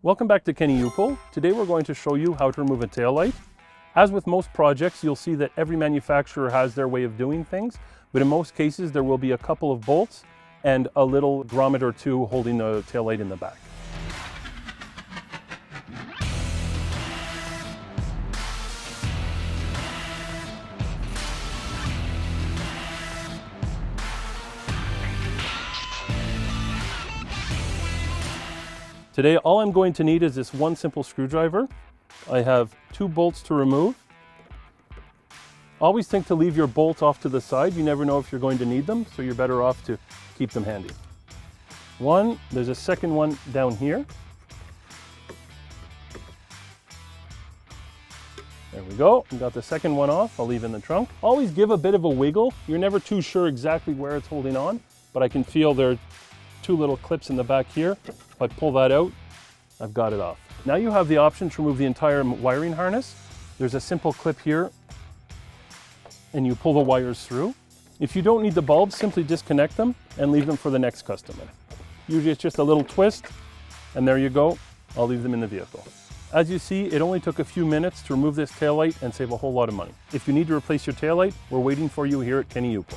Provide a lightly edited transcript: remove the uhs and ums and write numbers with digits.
Welcome back to Kenny Upol. Today we're going to show you how to remove a taillight. As with most projects, you'll see that every manufacturer has their way of doing things, but in most cases there will be a couple of bolts and a little grommet or two holding the taillight in the back. Today, all I'm going to need is this one simple screwdriver. I have 2 bolts to remove. Always think to leave your bolts off to the side. You never know if you're going to need them, so you're better off to keep them handy. There's a second one down here. There we go. We got the second one off. I'll leave in the trunk. Always give a bit of a wiggle. You're never too sure exactly where it's holding on, but I can feel there are 2 little clips in the back here. If I pull that out, I've got it off. Now you have the option to remove the entire wiring harness. There's a simple clip here, and you pull the wires through. If you don't need the bulbs, simply disconnect them and leave them for the next customer. Usually it's just a little twist, and there you go. I'll leave them in the vehicle. As you see, it only took a few minutes to remove this taillight and save a whole lot of money. If you need to replace your taillight, we're waiting for you here at Kenny Upol.